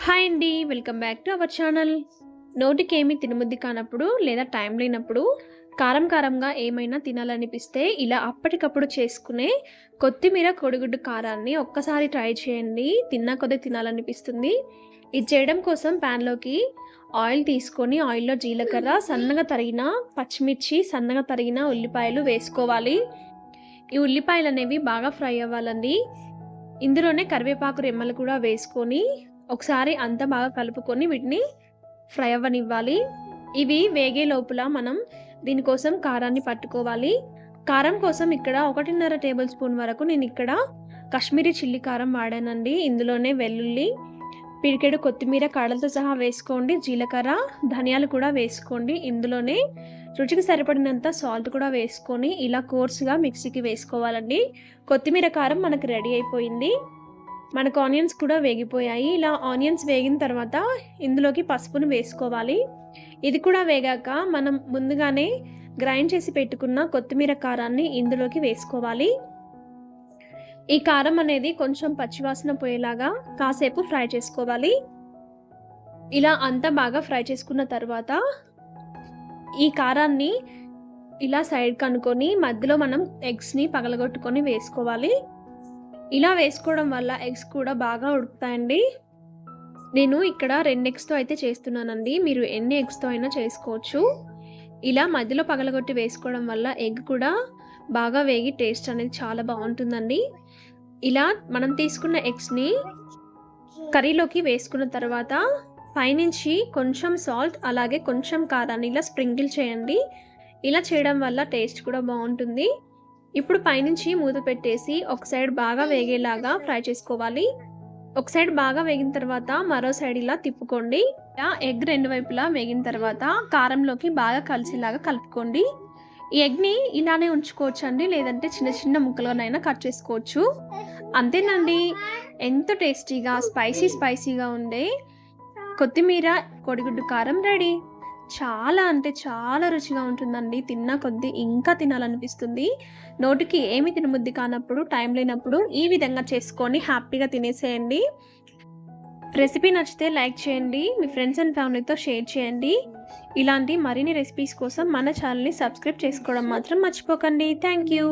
Hi అండి. Welcome back to our channel. నోటికేమి తినబుద్ధి కానప్పుడు లేదా టైం లేనప్పుడు కారంగా ఏమైనా తినాలనిపిస్తే ఇలా అప్పటికప్పుడు చేసుకునే కొత్తిమీర కోడిగుడ్డు కారాన్ని ఒక్కసారి ట్రై చేయండి. తిన్నా కొద్దీ తినాలనిపిస్తుంది. ఇది చేయడం కోసం ప్యాన్లోకి ఆయిల్ తీసుకొని ఆయిల్లో జీలకర్ర, సన్నగా తరిగిన పచ్చిమిర్చి, సన్నగా తరిగిన ఉల్లిపాయలు వేసుకోవాలి. ఈ ఉల్లిపాయలు అనేవి బాగా ఫ్రై అవ్వాలండి. ఇందులోనే కరివేపాకు రెమ్మలు కూడా వేసుకొని ఒకసారి అంతా బాగా కలుపుకొని వీటిని ఫ్రై అవ్వనివ్వాలి. ఇవి వేగే లోపల మనం దీనికోసం కారాన్ని పట్టుకోవాలి. కారం కోసం ఇక్కడ 1.5 టేబుల్ స్పూన్ వరకు నేను ఇక్కడ కాశ్మీరీ చిల్లీ కారం వాడానండి. ఇందులోనే వెల్లుల్లి, పిడికెడు కొత్తిమీర కాడలతో సహా వేసుకోండి. జీలకర్ర, ధనియాలు కూడా వేసుకోండి. ఇందులోనే రుచికి సరిపడినంత సాల్ట్ కూడా వేసుకొని ఇలా కోర్సుగా మిక్సీకి వేసుకోవాలండి. కొత్తిమీర కారం మనకు రెడీ అయిపోయింది. మనకు ఆనియన్స్ కూడా వేగిపోయాయి. ఇలా ఆనియన్స్ వేగిన తర్వాత ఇందులోకి పసుపును వేసుకోవాలి. ఇది కూడా వేగాక మనం ముందుగానే గ్రైండ్ చేసి పెట్టుకున్న కొత్తిమీర కారాన్ని ఇందులోకి వేసుకోవాలి. ఈ కారం అనేది కొంచెం పచ్చివాసన పోయేలాగా కాసేపు ఫ్రై చేసుకోవాలి. ఇలా అంతా బాగా ఫ్రై చేసుకున్న తర్వాత ఈ కారాన్ని ఇలా సైడ్ కనుకొని మధ్యలో మనం ఎగ్స్ని పగలగొట్టుకొని వేసుకోవాలి. ఇలా వేసుకోవడం వల్ల ఎగ్స్ కూడా బాగా ఉడుకుతాయండి. నేను ఇక్కడ 2 ఎగ్స్తో అయితే చేస్తున్నానండి. మీరు ఎన్ని ఎగ్స్తో అయినా చేసుకోవచ్చు. ఇలా మధ్యలో పగలగొట్టి వేసుకోవడం వల్ల ఎగ్ కూడా బాగా వేగి టేస్ట్ అనేది చాలా బాగుంటుందండి. ఇలా మనం తీసుకున్న ఎగ్స్ని కర్రీలోకి వేసుకున్న తర్వాత పైనుంచి కొంచెం సాల్ట్ అలాగే కొంచెం కారాన్ని ఇలా స్ప్రింకిల్ చేయండి. ఇలా చేయడం వల్ల టేస్ట్ కూడా బాగుంటుంది. ఇప్పుడు పైనుంచి మూత పెట్టేసి ఒక సైడ్ బాగా వేగేలాగా ఫ్రై చేసుకోవాలి. ఒక సైడ్ బాగా వేగిన తర్వాత మరో సైడ్ ఇలా తిప్పుకోండి. ఎగ్ 2 వైపులా వేగిన తర్వాత కారంలోకి బాగా కలిసేలాగా కలుపుకోండి. ఈ ఎగ్ని ఇలానే ఉంచుకోవచ్చు అండి, లేదంటే చిన్న చిన్న ముక్కలుగానైనా కట్ చేసుకోవచ్చు. అంతేనండి, ఎంతో టేస్టీగా స్పైసీగా ఉండే కొత్తిమీర కోడిగుడ్డు కారం రెడీ. చాలా అంటే చాలా రుచిగా ఉంటుందండి. తిన్నా కొద్దీ ఇంకా తినాలనిపిస్తుంది. నోటికి ఏమి తినబుద్ధి కానప్పుడు, టైం లేనప్పుడు ఈ విధంగా చేసుకొని హ్యాపీగా తినేసేయండి. రెసిపీ నచ్చితే లైక్ చేయండి. మీ ఫ్రెండ్స్ అండ్ ఫ్యామిలీతో షేర్ చేయండి. ఇలాంటి మరిన్ని రెసిపీస్ కోసం మన ఛానల్ని సబ్స్క్రైబ్ చేసుకోవడం మాత్రం మర్చిపోకండి. Thank you.